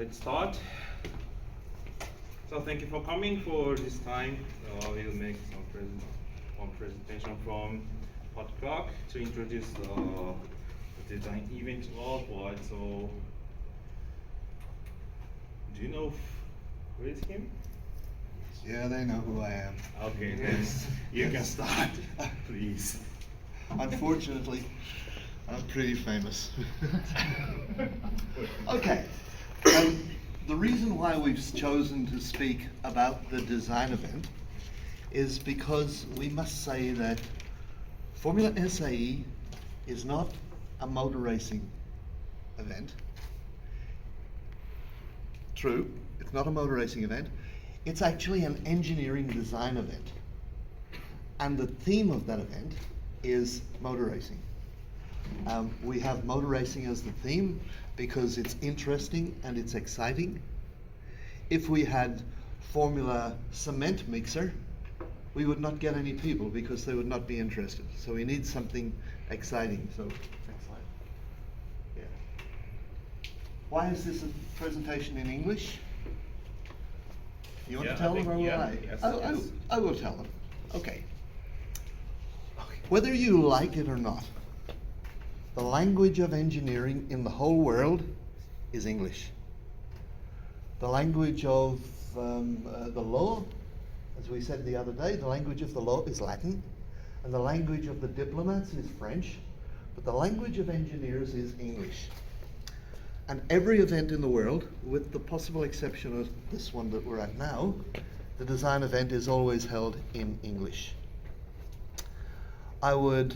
let's start. So thank you for coming for this time. We'll make one presentation from hot clock to introduce the design event worldwide. So do you know who is him? Yeah, they know who I am. Okay, then you can start, please. Unfortunately, I'm pretty famous. Okay. The reason why we've chosen to speak about the design event is because we must say that Formula Fsae is not a motor racing event. True, it's not a motor racing event. It's actually an engineering design event. And the theme of that event is motor racing. We have motor racing as the theme because it's interesting and it's exciting. If we had Formula Cement Mixer, we would not get any people because they would not be interested. So we need something exciting. So next slide. Yeah. Why is this a presentation in English? You want to tell them or will I? Yes. I will tell them. Okay. Whether you like it or not, the language of engineering in the whole world is English. The language of the law, as we said the other day, the language of the law is Latin, and the language of the diplomats is French, but the language of engineers is English. And every event in the world, with the possible exception of this one that we're at now, the design event is always held in English. I would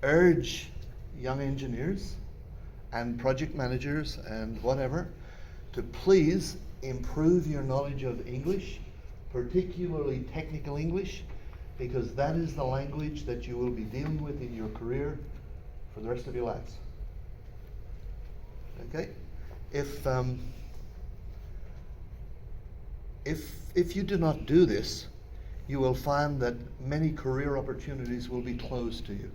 urge young engineers and project managers and whatever to please improve your knowledge of English, particularly technical English, because that is the language that you will be dealing with in your career for the rest of your lives. Okay? If you do not do this, you will find that many career opportunities will be closed to you.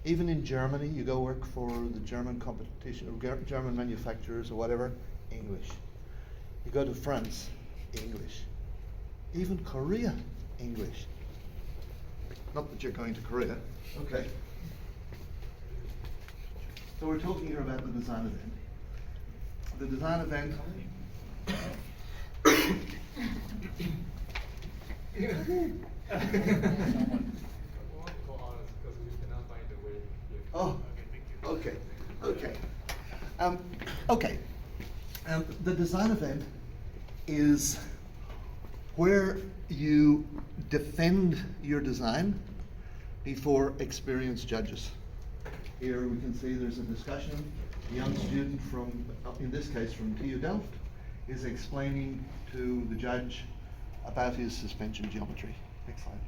Even in Germany, you go work for the German competition, or German manufacturers or whatever, English. You go to France, English. Even Korea, English. Not that you're going to Korea. Okay. So we're talking here about the design event. The design event. Oh, okay. The design event is where you defend your design before experienced judges. Here we can see there's a discussion. A young student from, in this case from TU Delft, is explaining to the judge about his suspension geometry. Next slide.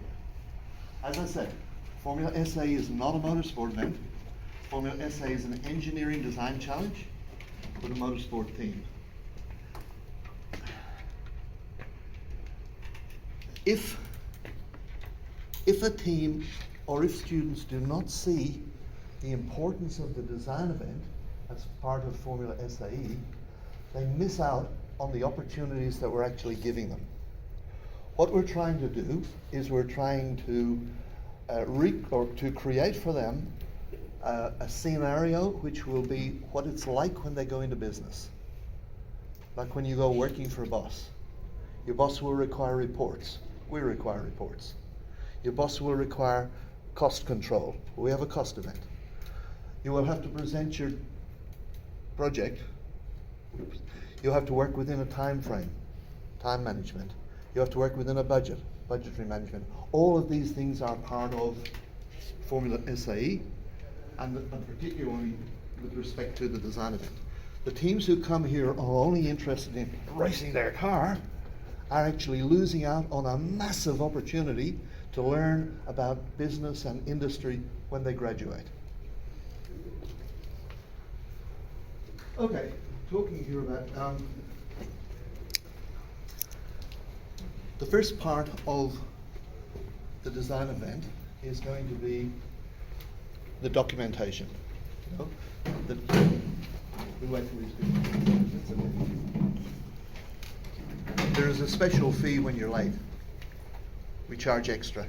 Yeah. As I said, Formula Fsae is not a motorsport event. Formula Fsae is an engineering design challenge with a motorsport theme. If a team or if students do not see the importance of the design event as part of Formula Fsae, they miss out on the opportunities that we're actually giving them. What we're trying to do is we're trying to create for them a scenario which will be what it's like when they go into business. Like when you go working for a boss. Your boss will require reports. We require reports. Your boss will require cost control. We have a cost event. You will have to present your project. You have to work within a time frame, time management. You have to work within a budget, budgetary management. All of these things are part of Formula Fsae, and particularly with respect to the design event. The teams who come here are only interested in racing their car are actually losing out on a massive opportunity to learn about business and industry when they graduate. Okay, talking here about the first part of the design event is going to be the documentation. You know, We'll wait till he's finished. There is a special fee when you're late. We charge extra.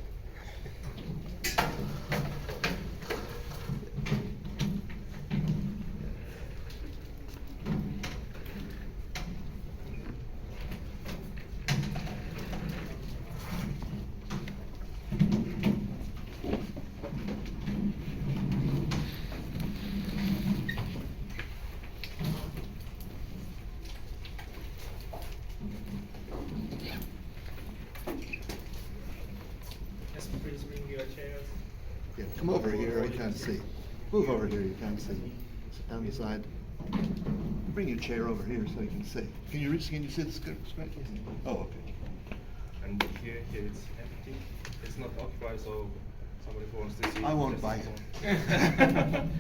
Please bring your chairs. Yeah, come over here, I can't see. Move over here, you can't see. Sit down the side. Bring your chair over here so you can see. Can you see the screen? Oh, okay. And here it's empty. It's not occupied, so somebody who wants to see. I won't this buy phone.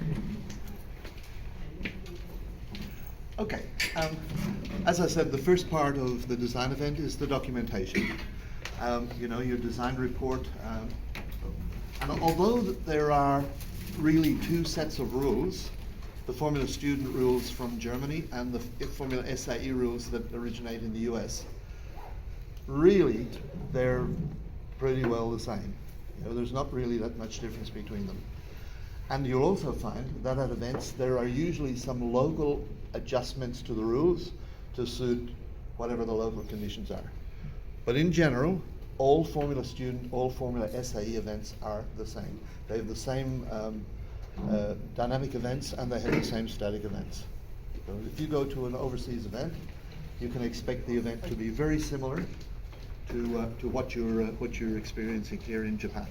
Okay, as I said, the first part of the design event is the documentation. You know, your design report. And although there are really two sets of rules, the Formula Student rules from Germany and the Formula Fsae rules that originate in the US, really they're pretty well the same. You know, there's not really that much difference between them. And you'll also find that at events there are usually some local adjustments to the rules to suit whatever the local conditions are. But in general, all Formula Student, all Formula Fsae events are the same. They have the same dynamic events and they have the same static events. So if you go to an overseas event, you can expect the event to be very similar to what you're experiencing here in Japan.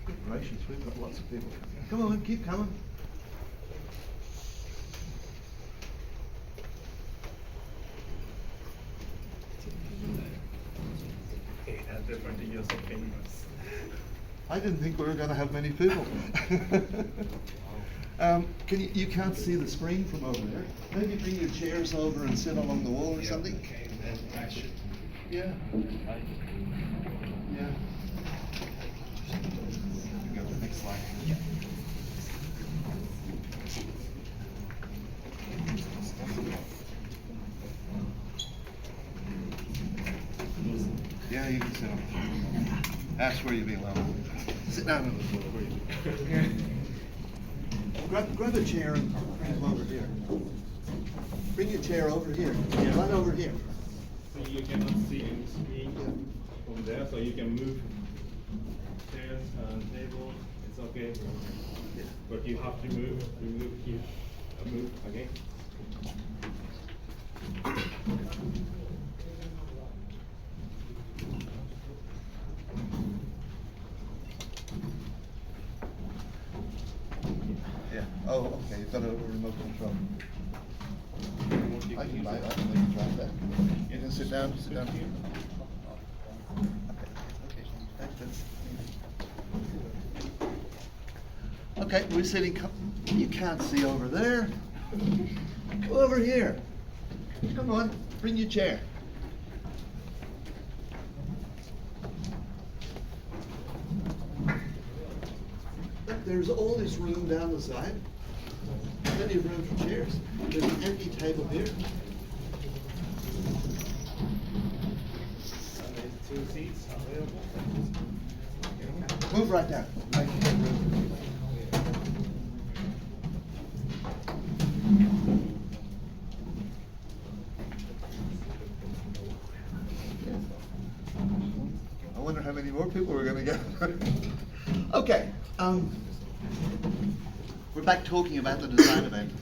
Good gracious, we've got lots of people coming. Come on, keep coming. Different years of famous. I didn't think we were going to have many people. You can't see the screen from over there. Maybe bring your chairs over and sit along the wall or something. Okay, then I should. Yeah. Yeah. Go to the next slide. Yeah. Yeah, you can sit on the floor. That's where you belong. Sit down on the floor where you belong. Grab a chair and bring them over here. Bring your chair over here. Yeah. Right over here. So you cannot see in the screen from there, so you can move chairs and table. It's okay. Yeah. But you have to move here, move again. Yeah. Oh, okay. You've got a remote control. I can let you try that. You can sit down. Sit down here. Okay, we're sitting. You can't see over there. Go over here. Come on, bring your chair. There's all this room down the side. Plenty of room for chairs. There's an empty table here. And there's 2 seats available. Move right down. Make room. I wonder how many more people we're going to get. Okay. We're back talking about the design event.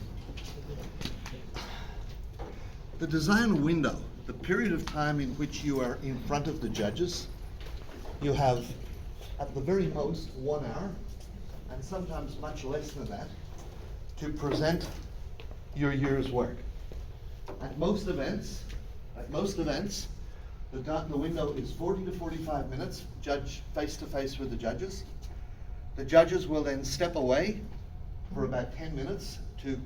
The design window, the period of time in which you are in front of the judges, you have at the very most 1 hour, and sometimes much less than that, to present your year's work. At most events, the window is 40 to 45 minutes, judge face to face with the judges. The judges will then step away for about 10 minutes to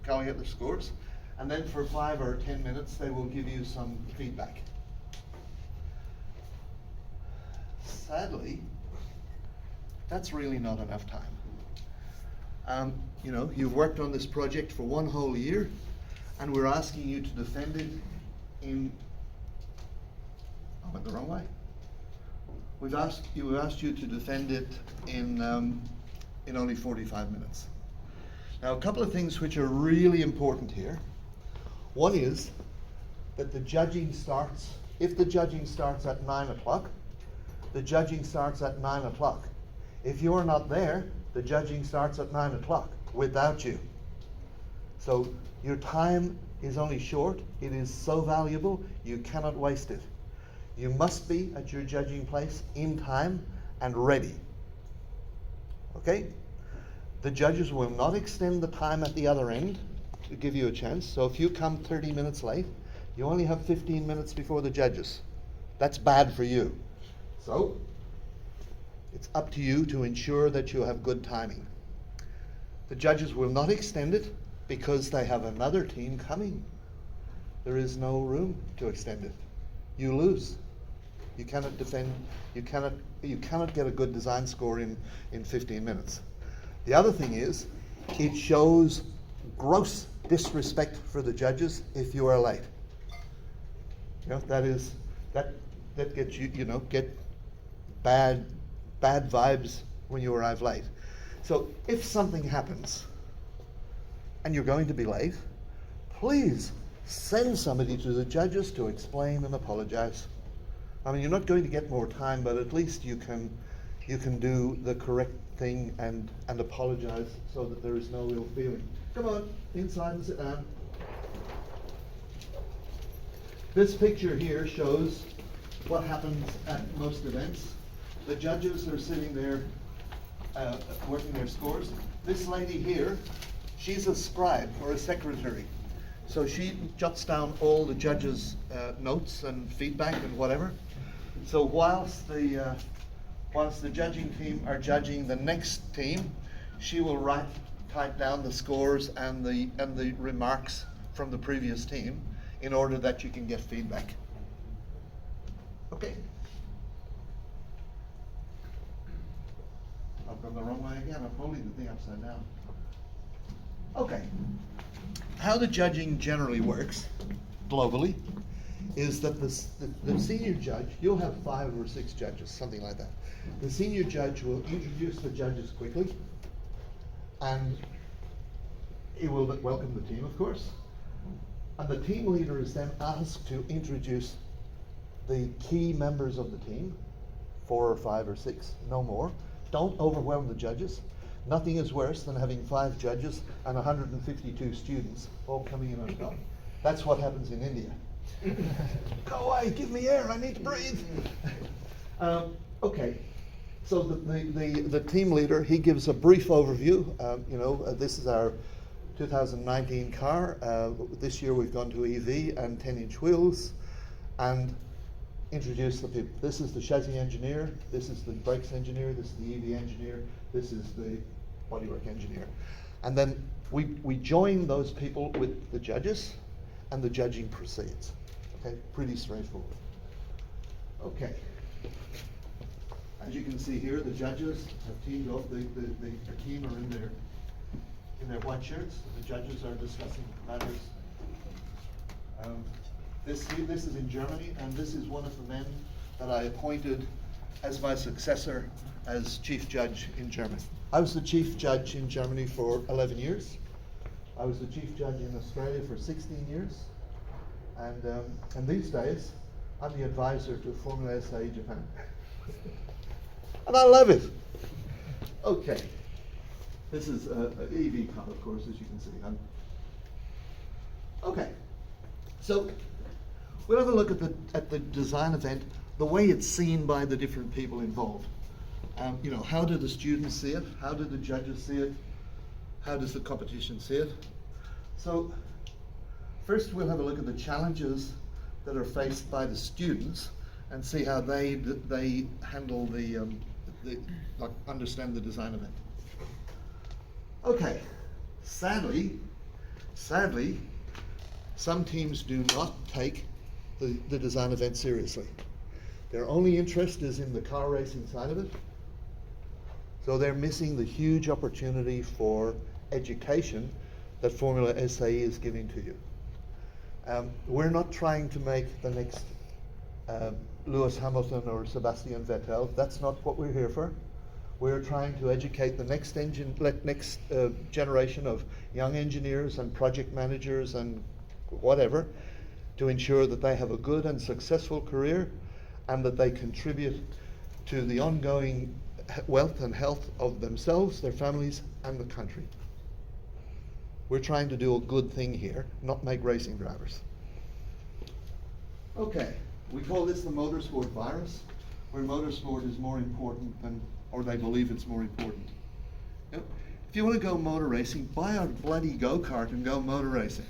collate the scores, and then for 5 or 10 minutes they will give you some feedback. Sadly, that's really not enough time. You know, you've worked on this project for 1 whole year, and we're asking you to defend it in, I went the wrong way. We've asked you to defend it in only 45 minutes. Now, a couple of things which are really important here. One is that the judging starts, if the judging starts at 9 o'clock, the judging starts at 9 o'clock. If you're not there, the judging starts at 9 o'clock without you. So your time is only short. It is so valuable, you cannot waste it. You must be at your judging place in time and ready. Okay? The judges will not extend the time at the other end to give you a chance. So if you come 30 minutes late, you only have 15 minutes before the judges. That's bad for you. So it's up to you to ensure that you have good timing. The judges will not extend it because they have another team coming. There is no room to extend it. You lose. You cannot defend, you cannot get a good design score in 15 minutes. The other thing is, it shows gross disrespect for the judges if you are late. You know, that gets you, you know, get bad vibes when you arrive late. So if something happens and you're going to be late, please send somebody to the judges to explain and apologize. I mean, you're not going to get more time, but at least you can do the correct thing and apologize so that there is no ill feeling. Come on, inside and sit down. This picture here shows what happens at most events. The judges are sitting there working their scores. This lady here, she's a scribe or a secretary. So she jots down all the judges' notes and feedback and whatever. So whilst the judging team are judging the next team, she will type down the scores and the remarks from the previous team in order that you can get feedback. Okay. I've gone the wrong way again. I'm holding the thing upside down. Okay. How the judging generally works globally is that the senior judge, you'll have 5 or 6 judges, something like that. The senior judge will introduce the judges quickly, and he will welcome the team, of course. And the team leader is then asked to introduce the key members of the team, 4 or 5 or 6, no more. Don't overwhelm the judges. Nothing is worse than having 5 judges and 152 students all coming in on top. That's what happens in India. Go away, give me air, I need to breathe. Okay, so the team leader, he gives a brief overview. This is our 2019 car. This year we've gone to EV and 10-inch wheels, and introduce the people. This is the chassis engineer, this is the brakes engineer, this is the EV engineer, this is the bodywork engineer. And then we join those people with the judges, and the judging proceeds. Okay, pretty straightforward. Okay. As you can see here, the judges have teamed up. The team are in their white shirts. The judges are discussing matters. This is in Germany, and this is one of the men that I appointed as my successor as chief judge in Germany. I was the chief judge in Germany for 11 years. I was the chief judge in Australia for 16 years. And these days, I'm the advisor to Formula Fsae Japan. And I love it. Okay. This is an EV car, of course, as you can see. Okay. So we'll have a look at the design event, the way it's seen by the different people involved. How do the students see it? How do the judges see it? How does the competition see it? So first we'll have a look at the challenges that are faced by the students and see how they handle understand the design event. Okay, sadly, some teams do not take the design event seriously. Their only interest is in the car racing side of it. So they're missing the huge opportunity for education that Formula Fsae is giving to you. We're not trying to make the next Lewis Hamilton or Sebastian Vettel. That's not what we're here for. We're trying to educate the next generation of young engineers and project managers and whatever, to ensure that they have a good and successful career and that they contribute to the ongoing wealth and health of themselves, their families, and the country. We're trying to do a good thing here, not make racing drivers. Okay, we call this the motorsport virus, where motorsport is more important than, or they believe it's more important. You know, if you want to go motor racing, buy a bloody go-kart and go motor racing.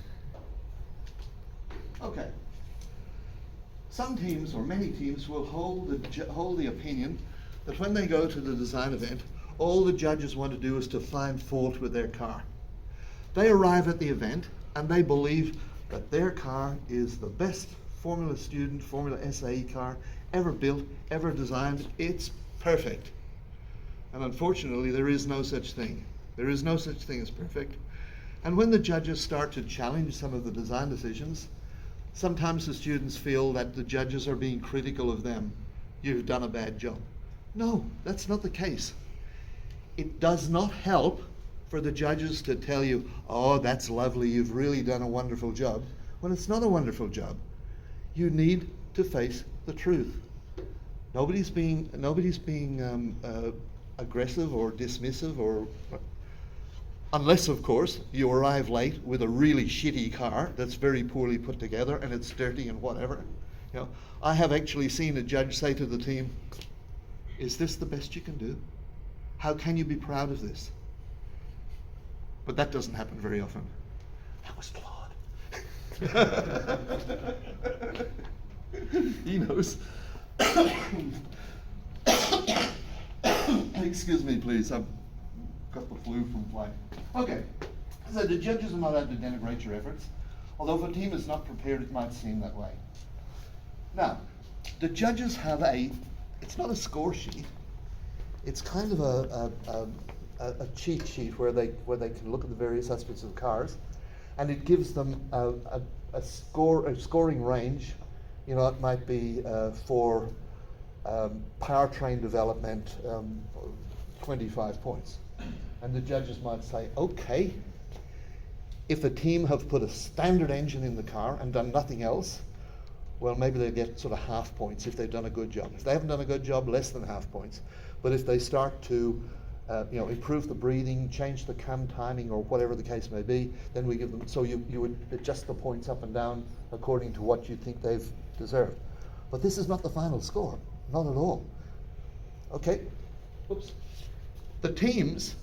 Okay. Some teams, or many teams, will hold the opinion that when they go to the design event, all the judges want to do is to find fault with their car. They arrive at the event and they believe that their car is the best Formula Fsae car ever built, ever designed. It's perfect. And unfortunately, there is no such thing. There is no such thing as perfect. And when the judges start to challenge some of the design decisions, sometimes the students feel that the judges are being critical of them. You've done a bad job. No, that's not the case. It does not help for the judges to tell you, oh, that's lovely, you've really done a wonderful job, when it's not a wonderful job. You need to face the truth. Nobody's being aggressive or dismissive, or unless, of course, you arrive late with a really shitty car that's very poorly put together and it's dirty and whatever. You know, I have actually seen a judge say to the team, "Is this the best you can do? How can you be proud of this?" But that doesn't happen very often. That was Claude. He knows. Excuse me, please. I've got the flu from flying. Okay. So the judges are not allowed to denigrate your efforts, although if a team is not prepared, it might seem that way. Now, the judges have it's not a score sheet. It's kind of a cheat sheet where they can look at the various aspects of cars, and it gives them a scoring range. You know, it might be for powertrain development, 25 points, and the judges might say, okay, if a team have put a standard engine in the car and done nothing else, well, maybe they get sort of half points if they've done a good job. If they haven't done a good job, less than half points. But if they start to improve the breathing, change the cam timing, or whatever the case may be, then we give them, so you would adjust the points up and down according to what you think they've deserved. But this is not the final score, not at all. Okay, oops. The teams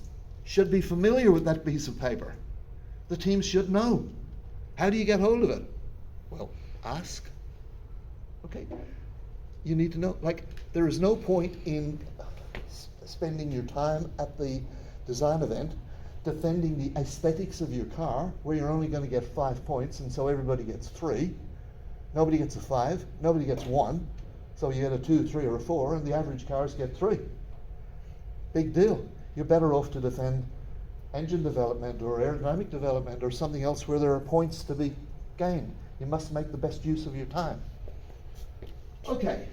should be familiar with that piece of paper. The teams should know. How do you get hold of it? Well, ask. Okay, you need to know, like, there is no point in spending your time at the design event defending the aesthetics of your car, where you're only going to get 5 points, and so everybody gets 3. Nobody gets a 5, nobody gets 1, so you get a 2, 3, or a 4, and the average cars get 3. Big deal. You're better off to defend engine development or aerodynamic development or something else where there are points to be gained. You must make the best use of your time. Okay.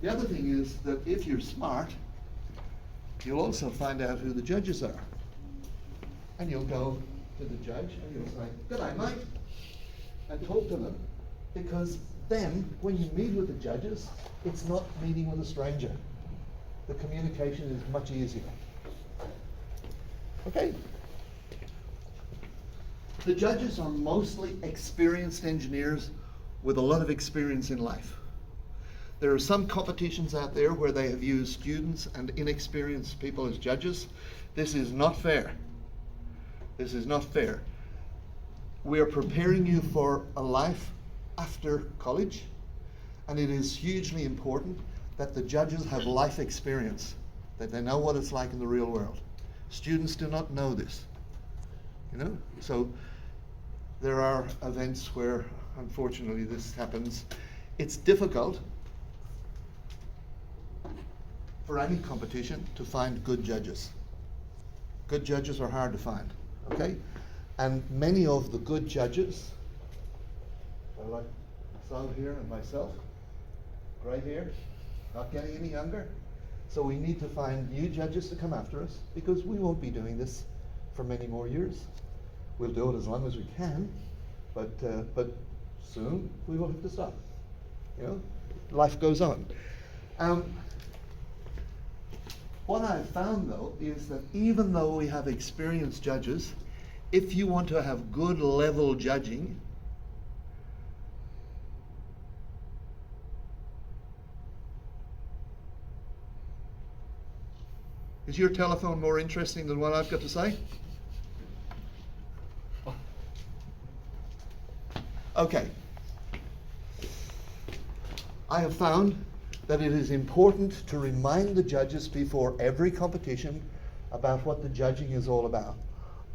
The other thing is that if you're smart, you'll also find out who the judges are. And you'll go to the judge and you'll say, "Good day, mate," and talk to them. Because then, when you meet with the judges, it's not meeting with a stranger. The communication is much easier. Okay? The judges are mostly experienced engineers with a lot of experience in life. There are some competitions out there where they have used students and inexperienced people as judges. This is not fair. This is not fair. We are preparing you for a life after college, and it is hugely important that the judges have life experience, that they know what it's like in the real world. Students do not know this, you know? So there are events where, unfortunately, this happens. It's difficult. for any competition to find good judges. Good judges are hard to find, okay? And many of the good judges, like Fsae here and myself, grey hair, not getting any younger. So we need to find new judges to come after us, because we won't be doing this for many more years. We'll do it as long as we can, but soon we will have to stop. You know, life goes on. What I've found though is that even though we have experienced judges, if you want to have good level judging, is your telephone more interesting than what I've got to say? Okay. I have found that it is important to remind the judges before every competition about what the judging is all about.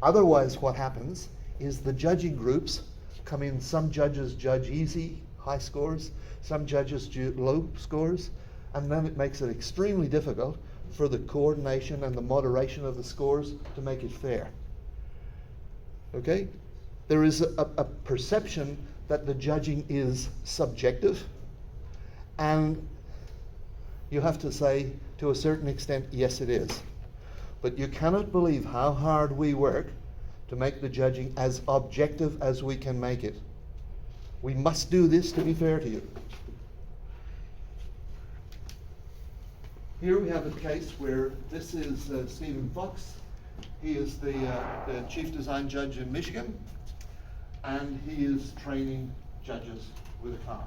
Otherwise, what happens is the judging groups come in, some judges judge easy, high scores, some judges low scores, and then it makes it extremely difficult for the coordination and the moderation of the scores to make it fair. Okay? There is a perception that the judging is subjective, and you have to say, to a certain extent, yes, it is. But you cannot believe how hard we work to make the judging as objective as we can make it. We must do this to be fair to you. Here we have a case where this is Stephen Fox. He is the chief design judge in Michigan, and he is training judges with a car.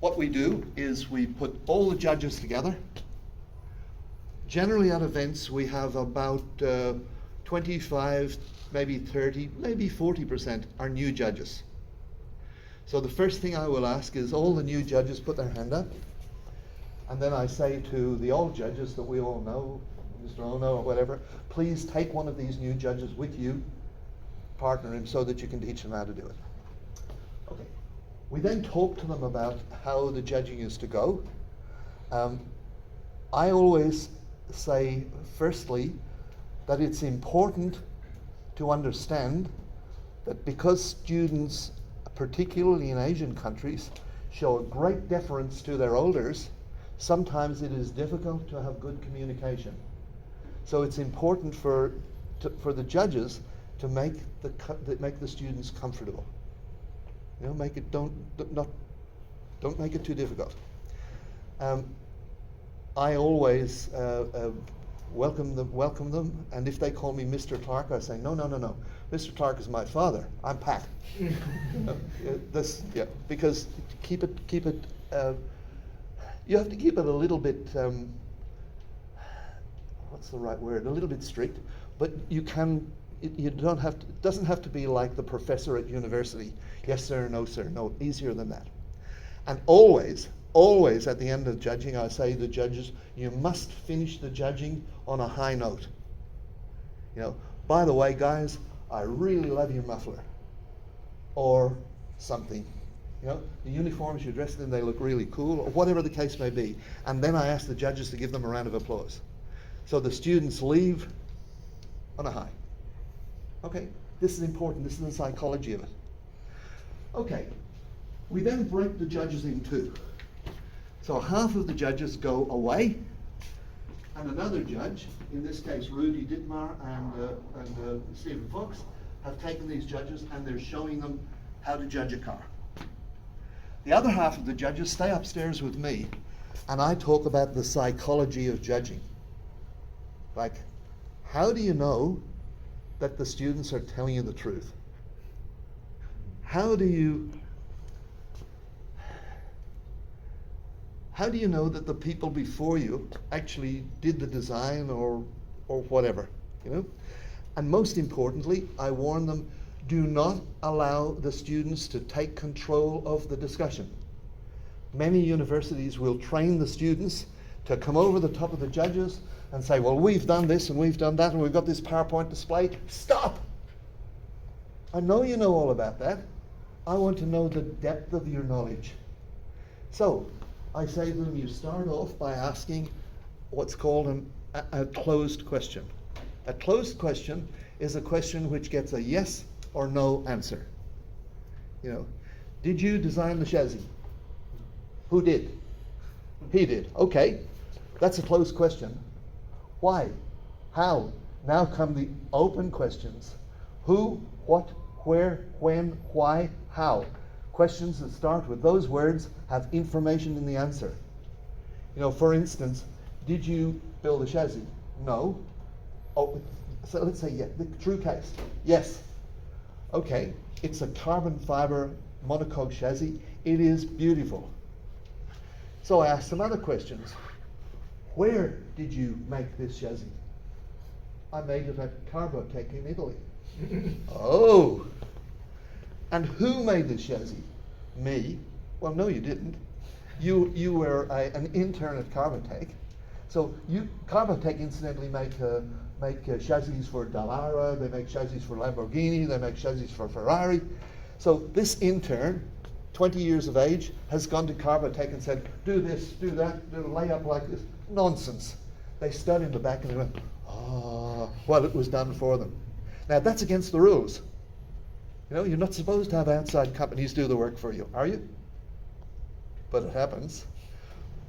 What we do is we put all the judges together. Generally at events we have about 25, maybe 30, maybe 40% are new judges. So the first thing I will ask is all the new judges put their hand up, and then I say to the old judges that we all know, Mr. Ono or whatever, please take one of these new judges with you, partner him so that you can teach them how to do it. Okay. We then talk to them about how the judging is to go. I always say, firstly, that it's important to understand that because students, particularly in Asian countries, show a great deference to their elders, sometimes it is difficult to have good communication. So it's important for the judges to make the students comfortable. You know, make it don't make it too difficult. I always welcome them, and if they call me Mr. Clark, I say no. Mr. Clark is my father. I'm Pat. Because keep it. You have to keep it a little bit. What's the right word? A little bit strict, but you can. You don't have to. It doesn't have to be like the professor at university. Yes sir, no sir. No, easier than that. And always at the end of judging, I say to the judges, you must finish the judging on a high note. You know, by the way, guys, I really love your muffler, or something. You know, the uniforms you're dressed in, they look really cool, or whatever the case may be. And then I ask the judges to give them a round of applause. So the students leave on a high. Okay, this is important. This is the psychology of it. Okay, we then break the judges in two. So half of the judges go away, and another judge, in this case Rudy Dittmar and Stephen Fox, have taken these judges and they're showing them how to judge a car. The other half of the judges stay upstairs with me, and I talk about the psychology of judging. Like, how do you know that the students are telling you the truth? How do you know that the people before you actually did the design or whatever, you know? And most importantly, I warn them, do not allow the students to take control of the discussion. Many universities will train the students to come over the top of the judges and say, well, we've done this and we've done that and we've got this PowerPoint display. Stop! I know you know all about that. I want to know the depth of your knowledge. So, I say to them, you start off by asking what's called a closed question. A closed question is a question which gets a yes or no answer. You know, did you design the chassis? Who did? He did. Okay, that's a closed question. Why? How? Now come the open questions. Who, what, where, when, why, how. Questions that start with those words have information in the answer. You know, for instance, did you build a chassis? No. Oh, so let's say yeah, the true case. Yes. Okay, it's a carbon fiber monocoque chassis. It is beautiful. So I asked some other questions. Where did you make this chassis? I made it at Carbotech in Italy. Oh. And who made this chassis? Me? Well, no, you didn't. You were an intern at Carbotech. So Carbotech incidentally make chassis for Dallara, they make chassis for Lamborghini, they make chassis for Ferrari. So this intern, 20 years of age, has gone to Carbotech and said, do this, do that, do a layup like this. Nonsense. They stood in the back and they went, oh, well, it was done for them. Now, that's against the rules. You know, you're not supposed to have outside companies do the work for you, are you? But it happens.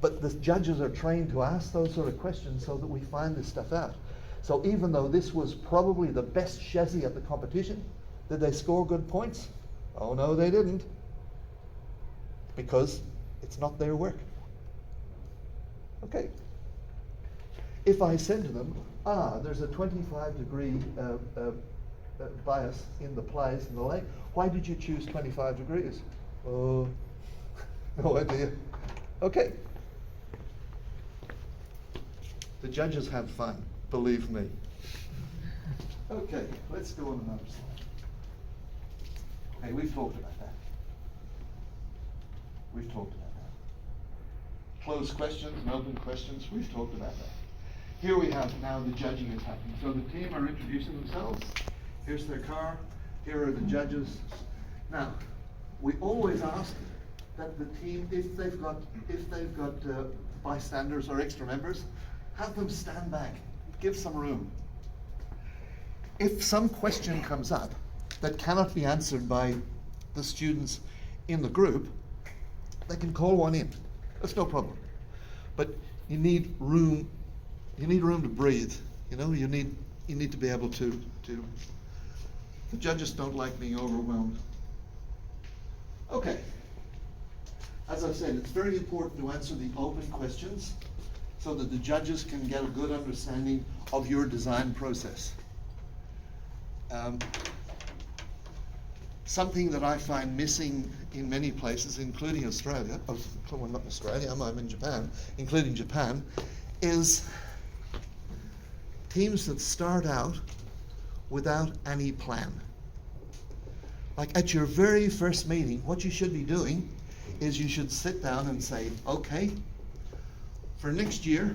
But the judges are trained to ask those sort of questions so that we find this stuff out. So even though this was probably the best chassis at the competition, did they score good points? Oh no, they didn't. Because it's not their work. Okay. If I said to them, there's a 25-degree bias in the plies in the leg, why did you choose 25 degrees? Oh, no idea. Okay. The judges have fun, believe me. Okay, let's go on another slide. Okay, we've talked about that. We've talked about that. Closed questions and open questions, we've talked about that. Here we have now the judging is happening. So the team are introducing themselves. Here's their car. Here are the judges. Now, we always ask that the team, if they've got bystanders or extra members, have them stand back. Give some room. If some question comes up that cannot be answered by the students in the group, they can call one in. That's no problem. But you need room. You need room to breathe. You know, you need to be able to. The judges don't like being overwhelmed. Okay. As I've said, it's very important to answer the open questions so that the judges can get a good understanding of your design process. Something that I find missing in many places, including Australia, well, not Australia, I'm in Japan, including Japan, is teams that start out without any plan. Like at your very first meeting, what you should be doing is you should sit down and say, okay, for next year,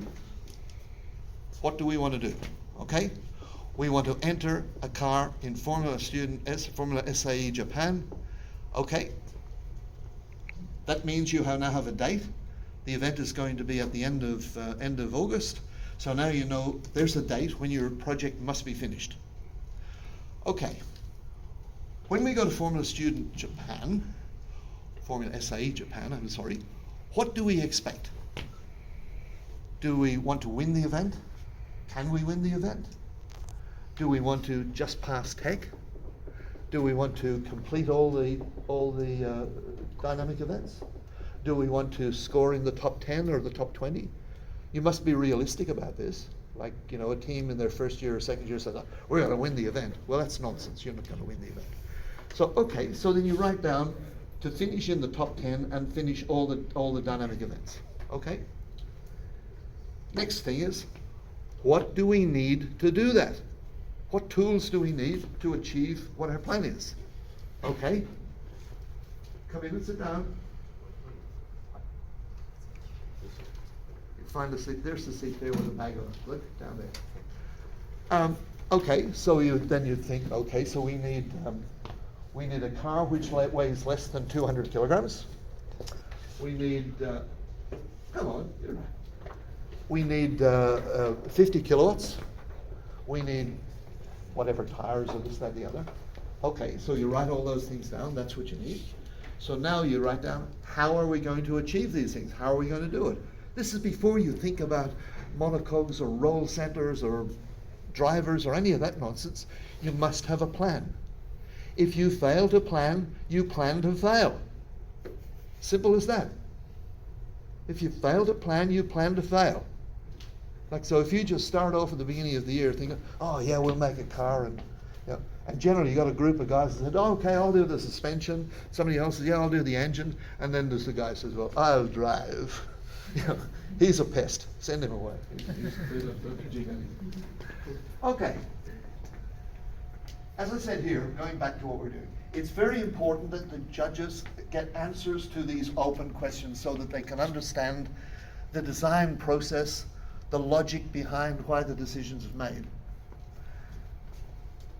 what do we want to do? Okay, we want to enter a car in Formula Fsae Japan. Okay, that means you now have a date. The event is going to be at the end of August. So now you know there's a date when your project must be finished. Okay, when we go to Formula Fsae Japan, I'm sorry, what do we expect? Do we want to win the event? Can we win the event? Do we want to just pass tech? Do we want to complete all the dynamic events? Do we want to score in the top 10 or the top 20? You must be realistic about this. Like, you know, a team in their first year or second year says, we're going to win the event. Well, that's nonsense. You're not going to win the event. So, okay, so then you write down to finish in the top 10 and finish all the dynamic events. Okay? Next thing is, what do we need to do that? What tools do we need to achieve what our plan is? Okay? Come in and sit down. Find a seat. There's the seat there with a bag on it. Look down there. Okay, so you think, okay, so we need a car which weighs less than 200 kilograms. We need Come on, you're right. We need 50 kilowatts. We need whatever tires or this, that, the other. Okay, so you write all those things down. That's what you need. So now you write down, how are we going to achieve these things? How are we going to do it? This is before you think about monocoques or roll centers or drivers or any of that nonsense. You must have a plan. If you fail to plan, you plan to fail. Simple as that. If you fail to plan, you plan to fail. Like, so if you just start off at the beginning of the year thinking, oh yeah, we'll make a car, and you know, and generally you got a group of guys that said, oh, okay, I'll do the suspension. Somebody else says, yeah, I'll do the engine. And then there's the guy who says, well, I'll drive. You know, he's a pest. Send him away. Okay. As I said here, going back to what we're doing, it's very important that the judges get answers to these open questions so that they can understand the design process, the logic behind why the decisions are made.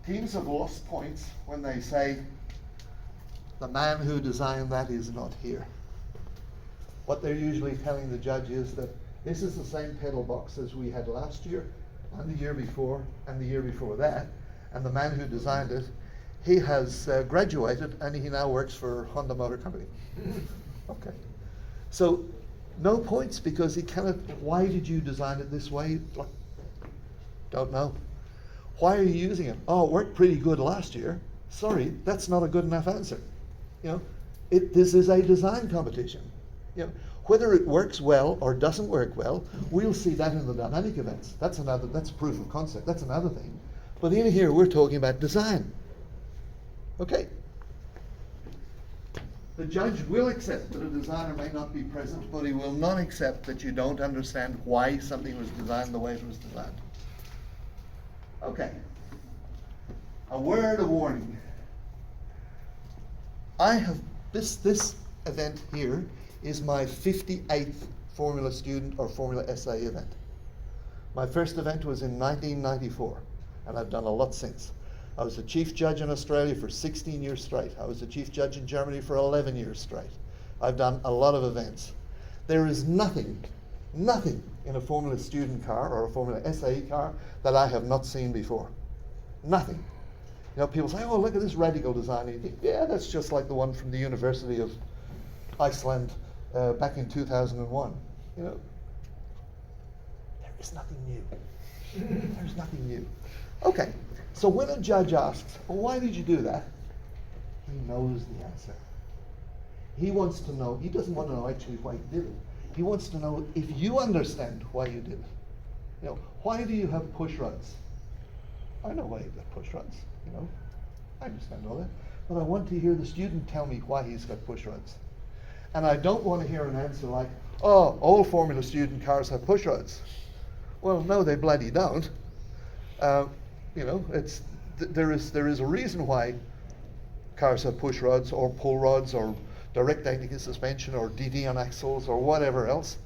Teams have lost points when they say, the man who designed that is not here. What they're usually telling the judge is that this is the same pedal box as we had last year, and the year before, and the year before that, and the man who designed it, he has graduated and he now works for Honda Motor Company. Okay. So no points because he cannot, why did you design it this way? Don't know. Why are you using it? Oh, it worked pretty good last year. Sorry, that's not a good enough answer. You know, this is a design competition. You know, whether it works well or doesn't work well, we'll see that in the dynamic events. That's proof of concept. That's another thing. But in here, we're talking about design. Okay. The judge will accept that a designer may not be present, but he will not accept that you don't understand why something was designed the way it was designed. Okay. A word of warning. I have this event here is my 58th Formula Student or Formula Fsae event. My first event was in 1994, and I've done a lot since. I was the chief judge in Australia for 16 years straight. I was the chief judge in Germany for 11 years straight. I've done a lot of events. There is nothing in a Formula Student car or a Formula Fsae car that I have not seen before. Nothing. You know, people say, oh, look at this radical design. And you think, yeah, that's just like the one from the University of Iceland back in 2001. You know, there is nothing new. There's nothing new. Okay, so when a judge asks, well, why did you do that? He knows the answer. He wants to know, he doesn't want to know actually why he did it. He wants to know if you understand why you did it. You know, why do you have push rods? I know why you've got push rods, you know. I understand all that. But I want to hear the student tell me why he's got push rods. And I don't want to hear an answer like, oh, all Formula Student cars have push rods. Well, no, they bloody don't. You know, there is a reason why cars have push rods or pull rods or direct acting suspension or DD on axles or whatever else.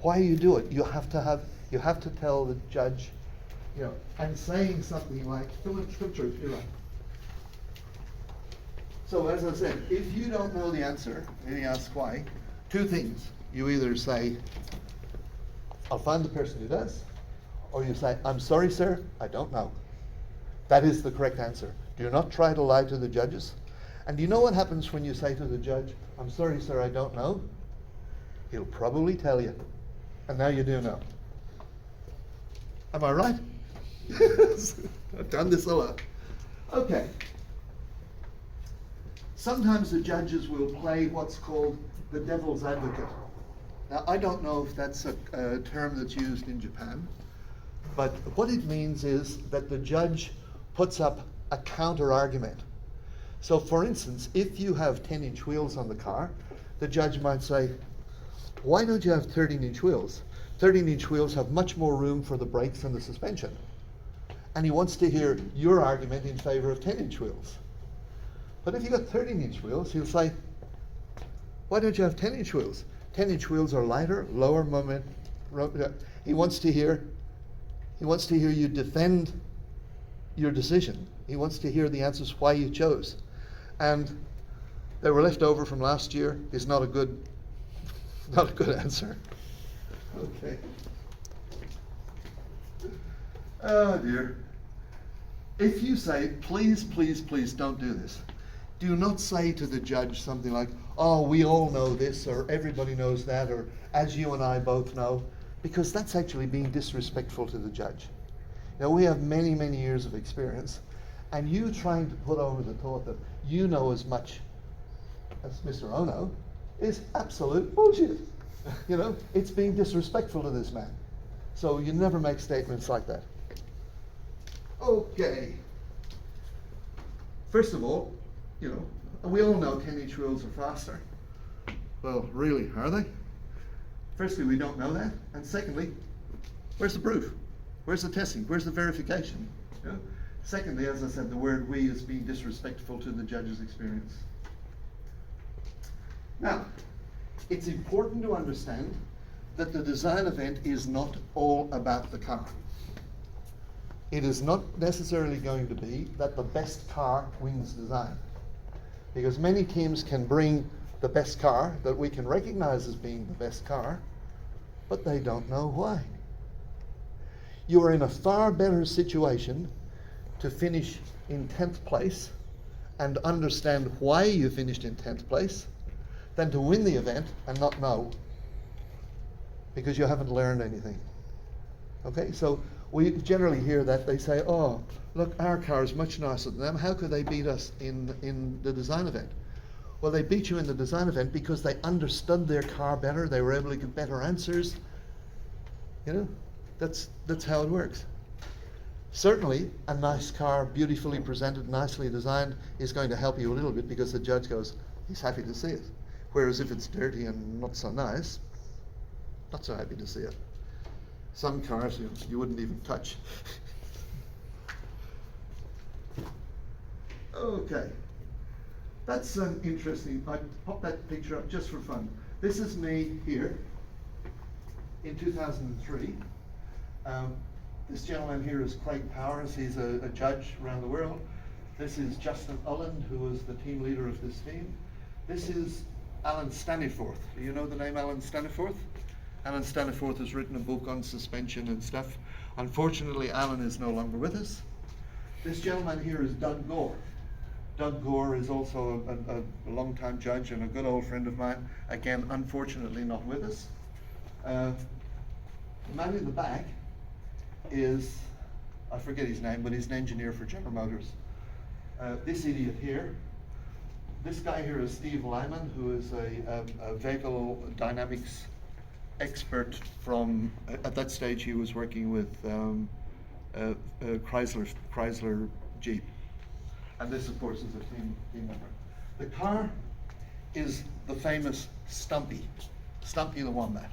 Why you do it? You have to tell the judge, you know, and saying something like, filter, you're right. So as I said, if you don't know the answer and he asks why, two things. You either say, I'll find the person who does, or you say, I'm sorry, sir, I don't know. That is the correct answer. Do not try to lie to the judges. And do you know what happens when you say to the judge, I'm sorry, sir, I don't know? He'll probably tell you. And now you do know. Am I right? I've done this a lot. Okay. Sometimes the judges will play what's called the devil's advocate. Now, I don't know if that's a term that's used in Japan, but what it means is that the judge puts up a counter argument. So for instance, if you have 10-inch wheels on the car, the judge might say, why don't you have 13-inch wheels? 13-inch wheels have much more room for the brakes and the suspension. And he wants to hear your argument in favor of 10-inch wheels. But if you've got 13-inch wheels, he'll say, why don't you have 10-inch wheels? 10-inch wheels are lighter, lower moment. He wants to hear you defend your decision. He wants to hear the answers why you chose. And they were left over from last year is not a good Not a good answer. Okay. Oh dear. If you say, please, please, please don't do this, do not say to the judge something like, oh, we all know this, or everybody knows that, or as you and I both know, because that's actually being disrespectful to the judge. Now, we have many, many years of experience, and you trying to put over the thought that you know as much as Mr. Ono is absolute bullshit. You know, it's being disrespectful to this man. So you never make statements like that. Okay. First of all, you know, we all know 10-inch wheels are faster. Well, really, are they? Firstly, we don't know that. And secondly, where's the proof? Where's the testing? Where's the verification? You know? Secondly, as I said, the word we is being disrespectful to the judge's experience. Now, it's important to understand that the design event is not all about the car. It is not necessarily going to be that the best car wins design. Because many teams can bring the best car that we can recognize as being the best car, but they don't know why. You are in a far better situation to finish in 10th place and understand why you finished in 10th place than to win the event and not know, because you haven't learned anything. Okay, so we generally hear that they say, oh, look, our car is much nicer than them. How could they beat us in the design event? Well, they beat you in the design event because they understood their car better. They were able to get better answers. You know, that's how it works. Certainly, a nice car, beautifully presented, nicely designed, is going to help you a little bit because the judge goes, he's happy to see it. Whereas if it's dirty and not so nice, not so happy to see it. Some cars you wouldn't even touch. Okay, that's an interesting. I popped that picture up just for fun. This is me here in 2003. This gentleman here is Craig Powers. He's a judge around the world. This is Justin Ulland, who was the team leader of this team. This is Alan Staniforth. Do you know the name Alan Staniforth? Alan Staniforth has written a book on suspension and stuff. Unfortunately, Alan is no longer with us. This gentleman here is Doug Gore. Doug Gore is also a long-time judge and a good old friend of mine. Again, unfortunately not with us. The man in the back is, I forget his name, but he's an engineer for General Motors. This idiot here, this guy here is Steve Lyman, who is a vehicle dynamics expert from, at that stage he was working with Chrysler Jeep. And this, of course, is a team member. The car is the famous Stumpy the Wombat.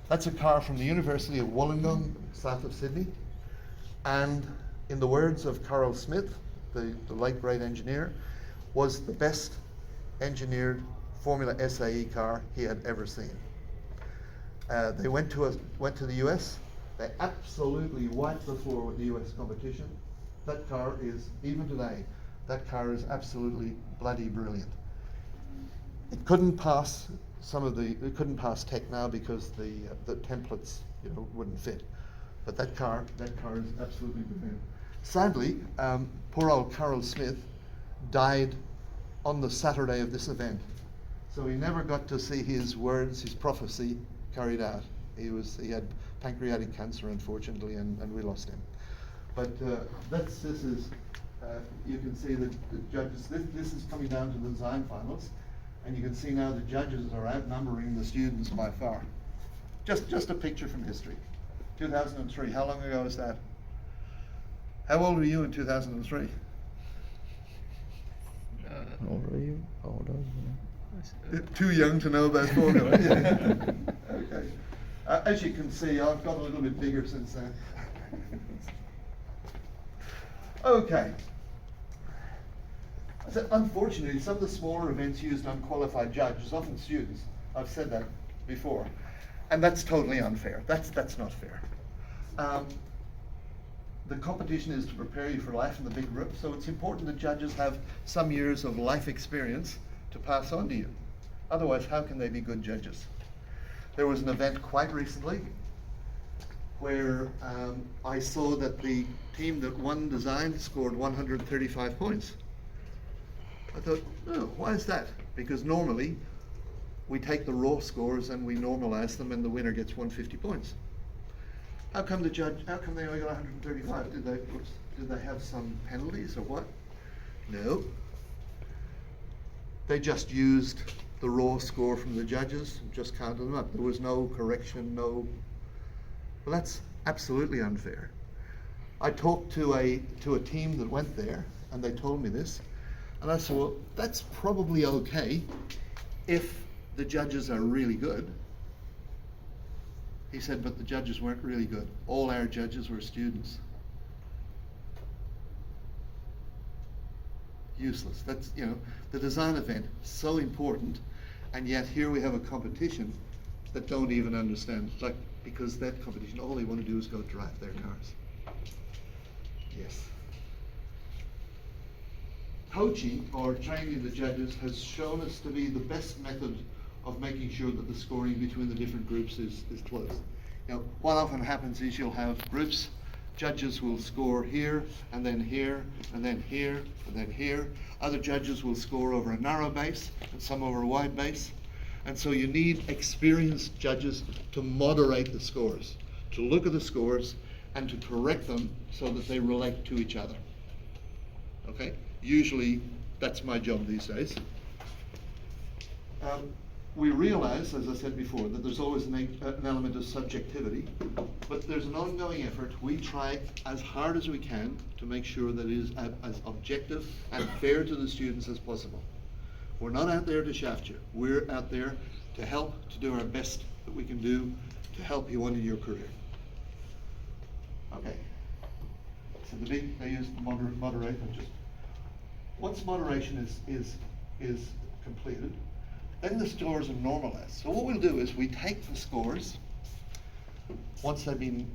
That's a car from the University of Wollongong, south of Sydney. And in the words of Carl Smith, the late great engineer, was the best engineered Formula Fsae car he had ever seen. They went to the US. They absolutely wiped the floor with the US competition. That car is, even today, that car is absolutely bloody brilliant. It couldn't pass it couldn't pass tech now because the templates, you know, wouldn't fit. But that car is absolutely brilliant. Sadly, poor old Carl Smith died on the Saturday of this event. So he never got to see his words, his prophecy carried out. He had pancreatic cancer, unfortunately, and we lost him. But this is, you can see the judges, this is coming down to the design finals, and you can see now the judges are outnumbering the students by far. Just a picture from history. 2003, how long ago is that? How old were you in 2003? How old are you? How old are you? Too young to know about formula. Yeah. Okay. As you can see, I've got a little bit bigger since then. Okay. So unfortunately, some of the smaller events used unqualified judges, often students. I've said that before, and that's totally unfair. That's not fair. The competition is to prepare you for life in the big group, so it's important that judges have some years of life experience to pass on to you. Otherwise, how can they be good judges? There was an event quite recently where I saw that the team that won design scored 135 points. I thought, oh, why is that? Because normally we take the raw scores and we normalize them and the winner gets 150 points. How come they only got 135? Did they have some penalties or what? No. They just used the raw score from the judges and just counted them up. There was no correction, no. Well, that's absolutely unfair. I talked to a team that went there and they told me this, and I said, well, that's probably okay if the judges are really good. He said, but the judges weren't really good. All our judges were students. Useless. That's, the design event, so important, and yet here we have a competition that don't even understand. Like, because that competition, all they want to do is go drive their cars. Yes. Coaching, or training the judges, has shown us to be the best method of making sure that the scoring between the different groups is close. What often happens is you'll have groups, judges will score here, and then here, and then here, and then here. Other judges will score over a narrow base, and some over a wide base. And so you need experienced judges to moderate the scores, to look at the scores, and to correct them so that they relate to each other. Okay? Usually, that's my job these days. We realize, as I said before, that there's always an element of subjectivity, but there's an ongoing effort. We try as hard as we can to make sure that it is as objective and fair to the students as possible. We're not out there to shaft you. We're out there to help, to do our best that we can do to help you on in your career. Okay. So they use the moderate. Once moderation is completed, then the scores are normalized. So what we'll do is we take the scores, once they've been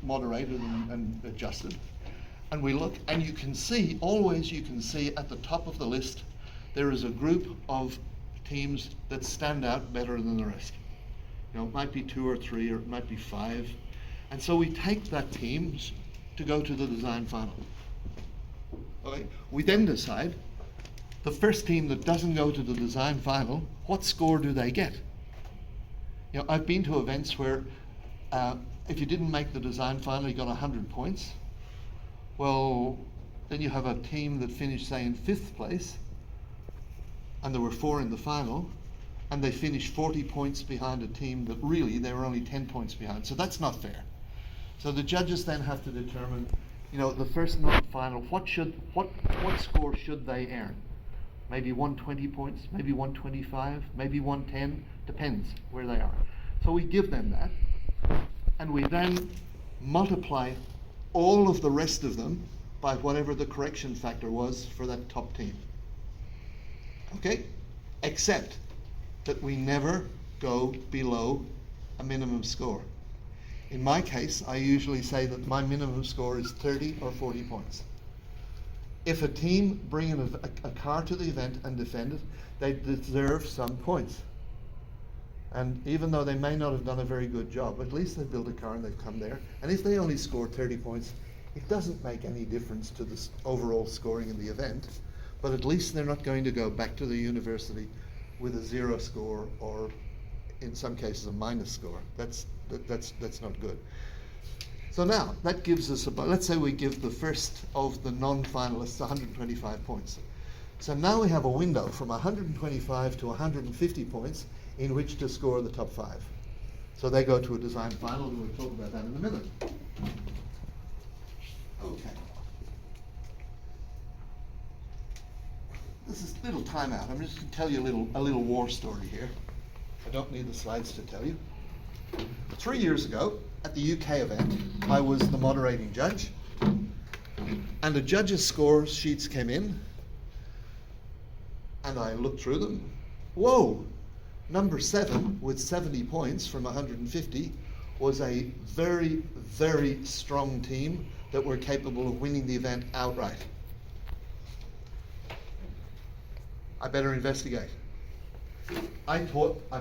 moderated and adjusted, and we look, and you can see at the top of the list, there is a group of teams that stand out better than the rest. It might be 2 or 3, or it might be 5. And so we take that team to go to the design final. Okay? We then decide, the first team that doesn't go to the design final, what score do they get? I've been to events where if you didn't make the design final, you got 100 points. Well, then you have a team that finished, say, in 5th place, and there were 4 in the final, and they finished 40 points behind a team that really they were only 10 points behind. So that's not fair. So the judges then have to determine, the first non-final, what score should they earn? Maybe 120 points, maybe 125, maybe 110, depends where they are. So we give them that, and we then multiply all of the rest of them by whatever the correction factor was for that top team. Okay? Except that we never go below a minimum score. In my case, I usually say that my minimum score is 30 or 40 points. If a team bring in a car to the event and defend it, they deserve some points. And even though they may not have done a very good job, at least they've built a car and they've come there. And if they only score 30 points, it doesn't make any difference to the overall scoring in the event. But at least they're not going to go back to the university with a 0 score, or in some cases a minus score. That's not good. So now, that gives us about, let's say we give the first of the non-finalists 125 points. So now we have a window from 125 to 150 points in which to score the top 5. So they go to a design final, and we'll talk about that in a minute. Okay. This is a little timeout. I'm just going to tell you a little war story here. I don't need the slides to tell you. 3 years ago, at the UK event, I was the moderating judge, and the judges' score sheets came in, and I looked through them. Whoa! Number 7 with 70 points from 150 was a very, very strong team that were capable of winning the event outright. I better investigate. I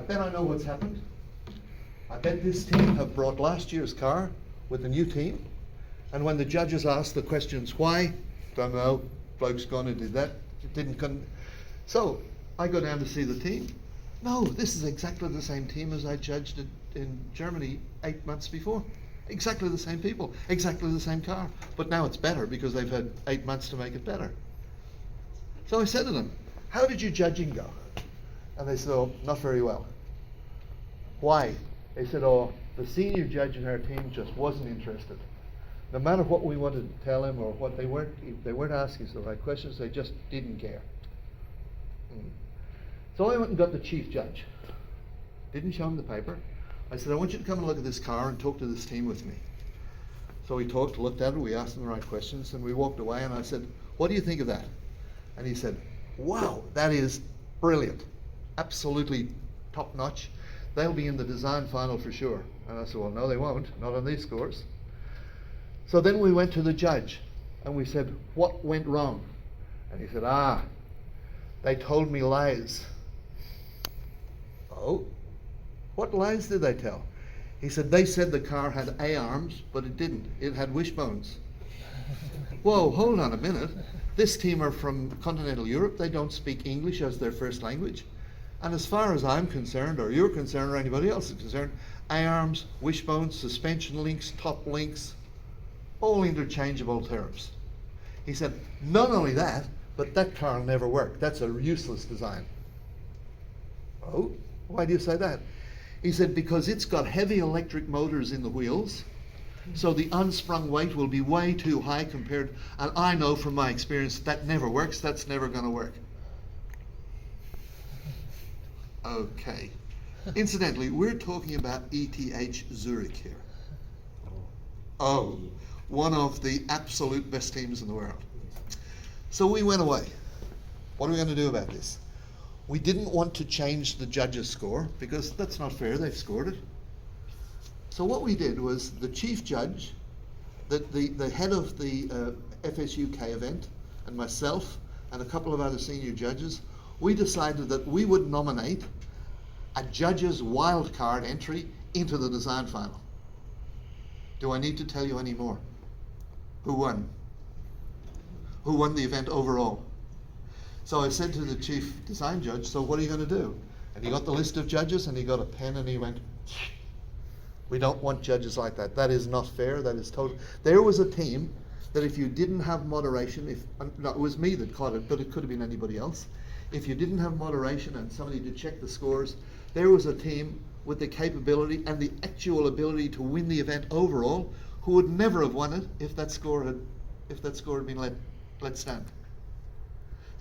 bet I know what's happened. I bet this team have brought last year's car with the new team, and when the judges asked the questions, why? Don't know, bloke's gone and did that, it didn't come. So I go down to see the team. No, this is exactly the same team as I judged it in Germany 8 months before. Exactly the same people, exactly the same car. But now it's better because they've had 8 months to make it better. So I said to them, how did your judging go? And they said, oh, not very well. Why? They said, oh, the senior judge in our team just wasn't interested. No matter what we wanted to tell him or what they weren't asking us the right questions, they just didn't care. So I went and got the chief judge. Didn't show him the paper. I said, I want you to come and look at this car and talk to this team with me. So we talked, looked at it, we asked them the right questions, and we walked away, and I said, what do you think of that? And he said, wow, that is brilliant. Absolutely top notch. They'll be in the design final for sure. And I said, well, no, they won't, not on these scores. So then we went to the judge, and we said, what went wrong? And he said, they told me lies. Oh, what lies did they tell? He said, they said the car had A-arms, but it didn't. It had wishbones. Whoa, hold on a minute. This team are from continental Europe. They don't speak English as their first language. And as far as I'm concerned, or you're concerned, or anybody else is concerned, A-arms, wishbones, suspension links, top links, all interchangeable terms. He said, not only that, but that car will never work. That's a useless design. Oh, why do you say that? He said, because it's got heavy electric motors in the wheels, so the unsprung weight will be way too high compared, and I know from my experience that never works, that's never going to work. Okay. Incidentally, we're talking about ETH Zurich here. Oh, one of the absolute best teams in the world. So we went away. What are we going to do about this? We didn't want to change the judges' score because that's not fair, they've scored it. So what we did was the chief judge, the head of the FSUK event, and myself and a couple of other senior judges, we decided that we would nominate a judge's wildcard entry into the design final. Do I need to tell you any more? Who won? Who won the event overall? So I said to the chief design judge, so what are you going to do? And he got the list of judges and he got a pen and he went, we don't want judges like that. That is not fair. That is total. There was a team that if you didn't have moderation, no, it was me that caught it, but it could have been anybody else. If you didn't have moderation and somebody to check the scores, there was a team with the capability and the actual ability to win the event overall who would never have won it if that score had been let stand.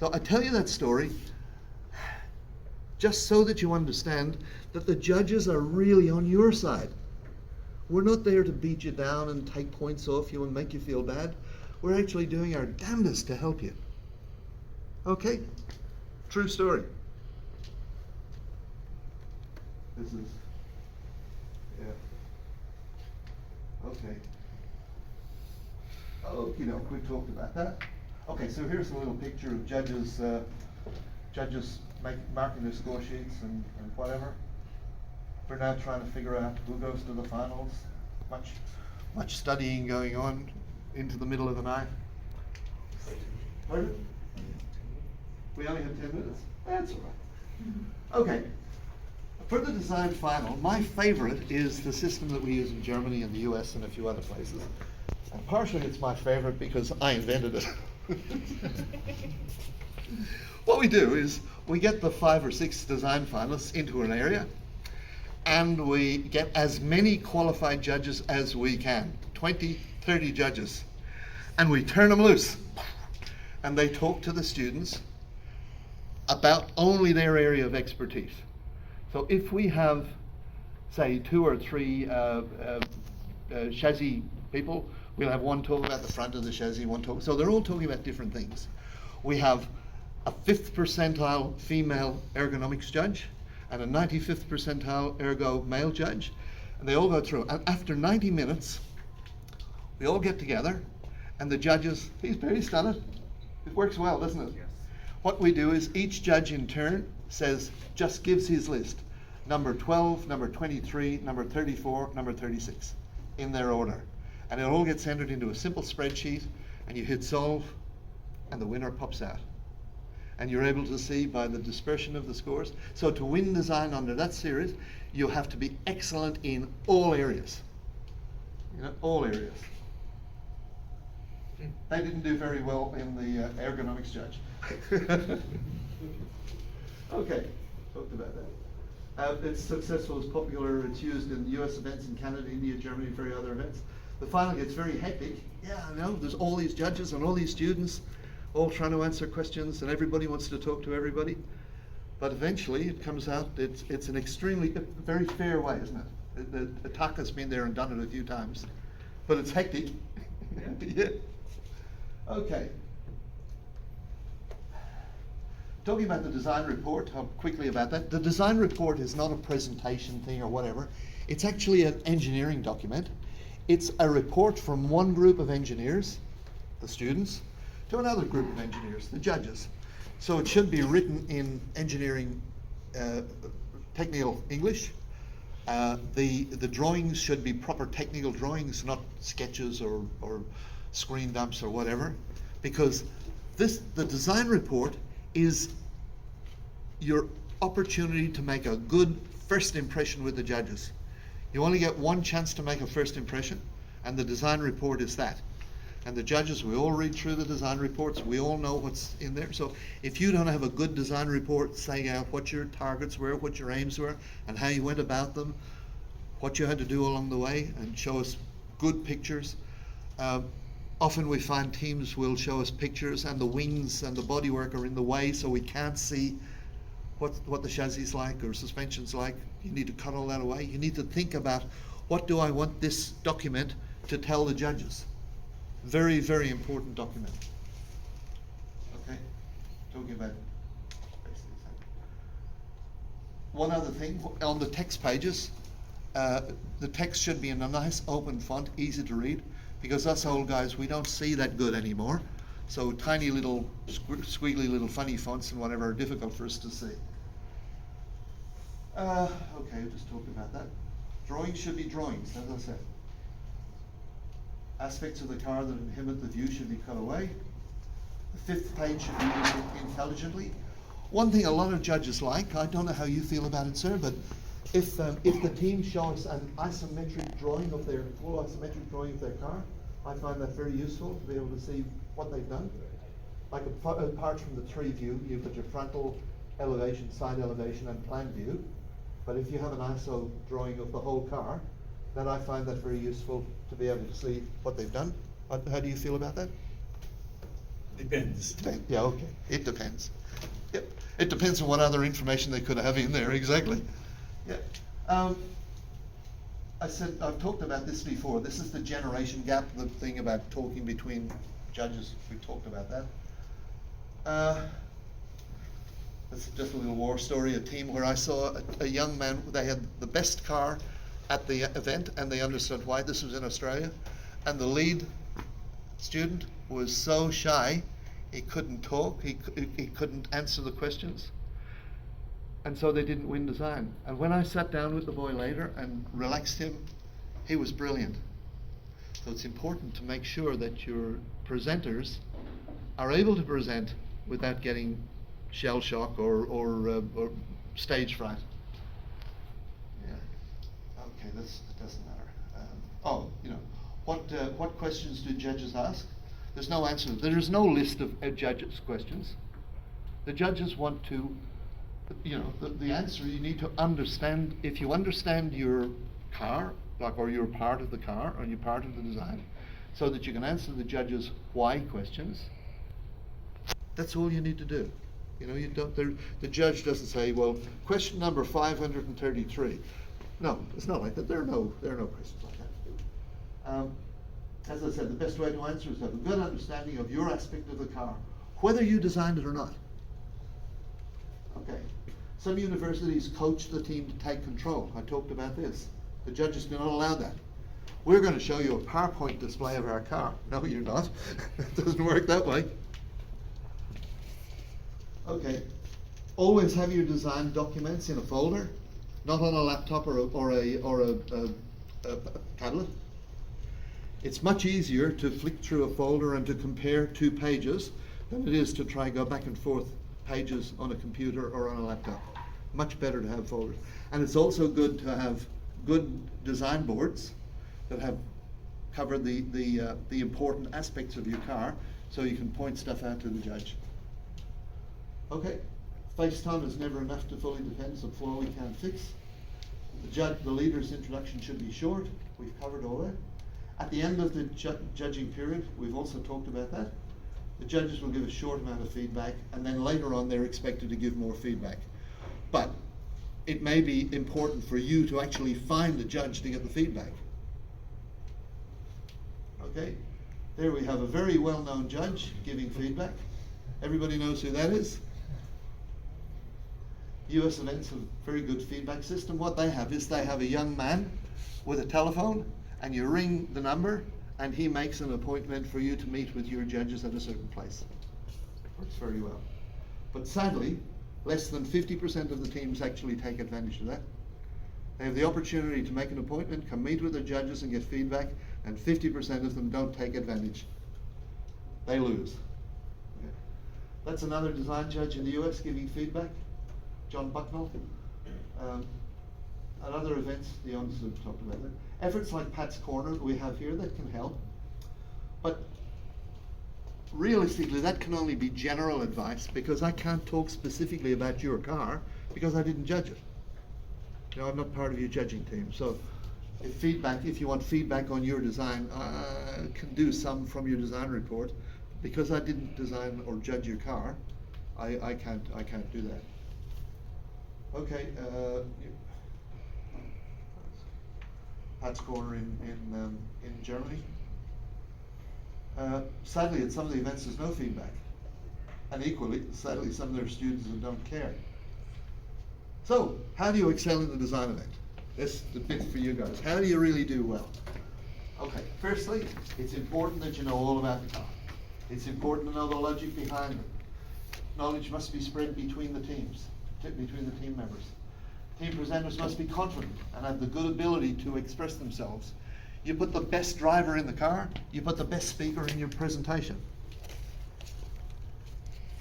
So I tell you that story just so that you understand that the judges are really on your side. We're not there to beat you down and take points off you and make you feel bad. We're actually doing our damnedest to help you. Okay? True story. This is, yeah. Okay. Oh, we talked about that. Okay, so here's a little picture of judges marking their score sheets and whatever. We're now trying to figure out who goes to the finals. Much studying going on into the middle of the night. Pardon? We only have 10 minutes? That's all right. Okay. For the design final, my favorite is the system that we use in Germany and the US and a few other places. And partially it's my favorite because I invented it. What we do is we get the 5 or 6 design finalists into an area and we get as many qualified judges as we can, 20, 30 judges, and we turn them loose and they talk to the students about only their area of expertise. So if we have, say, 2 or 3 chassis people, we'll have one talk about the front of the chassis, one talk. So they're all talking about different things. We have a 5th percentile female ergonomics judge and a 95th percentile ergo male judge, and they all go through. And after 90 minutes, we all get together, and the judges, he's done it. It works well, doesn't it? Yes. What we do is each judge in turn just gives his list. number 12, number 23, number 34, number 36, in their order. And it all gets entered into a simple spreadsheet, and you hit solve, and the winner pops out. And you're able to see by the dispersion of the scores. So to win design under that series, you have to be excellent in all areas. You know, all areas. They didn't do very well in the ergonomics judge. Okay, talked about that. It's successful, it's popular, it's used in US events in Canada, India, Germany, very other events. The final gets very hectic. Yeah, I know, there's all these judges and all these students all trying to answer questions, and everybody wants to talk to everybody. But eventually it comes out, it's an extremely, very fair way, isn't it? The Taka's been there and done it a few times, but it's hectic. Yeah. Okay. Talking about the design report, how quickly about that. The design report is not a presentation thing or whatever. It's actually an engineering document. It's a report from one group of engineers, the students, to another group of engineers, the judges. So it should be written in engineering technical English. The drawings should be proper technical drawings, not sketches or screen dumps or whatever, because the design report is your opportunity to make a good first impression with the judges. You only get one chance to make a first impression, and the design report is that. And the judges, we all read through the design reports, we all know what's in there. So if you don't have a good design report saying out what your targets were, what your aims were, and how you went about them, what you had to do along the way, and show us good pictures. Often we find teams will show us pictures and the wings and the bodywork are in the way, so we can't see what the chassis is like or suspension's like. You need to cut all that away. You need to think about, what do I want this document to tell the judges? Very, very important document. Okay, talking about one other thing, on the text pages, the text should be in a nice open font, easy to read, because us old guys, we don't see that good anymore. So tiny little, squiggly little funny fonts and whatever are difficult for us to see. Okay, we'll just talk about that. Drawings should be drawings, as I said. Aspects of the car that inhibit the view should be cut away. The fifth page should be used intelligently. One thing a lot of judges like, I don't know how you feel about it, sir, but if the team shows an isometric drawing of their, full isometric drawing of their car, I find that very useful to be able to see what they've done. Like apart from the tree view, you've got your frontal elevation, side elevation, and plan view. But if you have an ISO drawing of the whole car, then I find that very useful to be able to see what they've done. How do you feel about that? Depends. Yeah, okay. It depends. Yep. It depends on what other information they could have in there, exactly. Yeah. I've talked about this before. This is the generation gap, the thing about talking between judges. We talked about that. This is just a little war story, a team where I saw a young man, they had the best car at the event, and they understood why. This was in Australia, and the lead student was so shy, he couldn't talk, he couldn't answer the questions, and so they didn't win design. And when I sat down with the boy later and relaxed him, he was brilliant. So it's important to make sure that your presenters are able to present without getting shell shock or stage fright. Okay, it doesn't matter. What questions do judges ask? There's no answer. There is no list of judges' questions. The judges want to, the answer you need to understand. If you understand your car, or you're part of the car, or you're part of the design, so that you can answer the judges' why questions, that's all you need to do. The judge doesn't say, well, question number 533. No, it's not like that. There are no questions like that. As I said, the best way to answer is to have a good understanding of your aspect of the car, whether you designed it or not. Okay. Some universities coach the team to take control. I talked about this. The judges do not allow that. We're going to show you a PowerPoint display of our car. No, you're not. It doesn't work that way. Okay. Always have your design documents in a folder. not on a laptop or a tablet. It's much easier to flick through a folder and to compare 2 pages than it is to try go back and forth pages on a computer or on a laptop. Much better to have folders. And it's also good to have good design boards that have covered the important aspects of your car, so you can point stuff out to the judge. Okay, FaceTime is never enough to fully defend some flaw we can't fix. The leader's introduction should be short. We've covered all that. At the end of the judging period, we've also talked about that. The judges will give a short amount of feedback, and then later on they're expected to give more feedback. But it may be important for you to actually find the judge to get the feedback. Okay, there we have a very well-known judge giving feedback. Everybody knows who that is? US events have a very good feedback system. What they have is they have a young man with a telephone, and you ring the number and he makes an appointment for you to meet with your judges at a certain place. Works very well. But sadly, less than 50% of the teams actually take advantage of that. They have the opportunity to make an appointment, come meet with their judges and get feedback, and 50% of them don't take advantage. They lose. Okay. That's another design judge in the US giving feedback, John Bucknell. At other events, the owners have talked about that. Efforts like Pat's Corner that we have here, that can help. But realistically, that can only be general advice, because I can't talk specifically about your car because I didn't judge it. You know, I'm not part of your judging team. So if you want feedback on your design, I can do some from your design report. Because I didn't design or judge your car, I can't do that. Okay, Pat's Corner in Germany. Sadly, at some of the events, there's no feedback. And equally, sadly, some of their students who don't care. So, how do you excel in the design event? This is the bit for you guys. How do you really do well? Okay, firstly, it's important that you know all about the car. It's important to know the logic behind it. Knowledge must be spread between the teams, between the team members. Team presenters must be confident and have the good ability to express themselves. You put the best driver in the car, you put the best speaker in your presentation.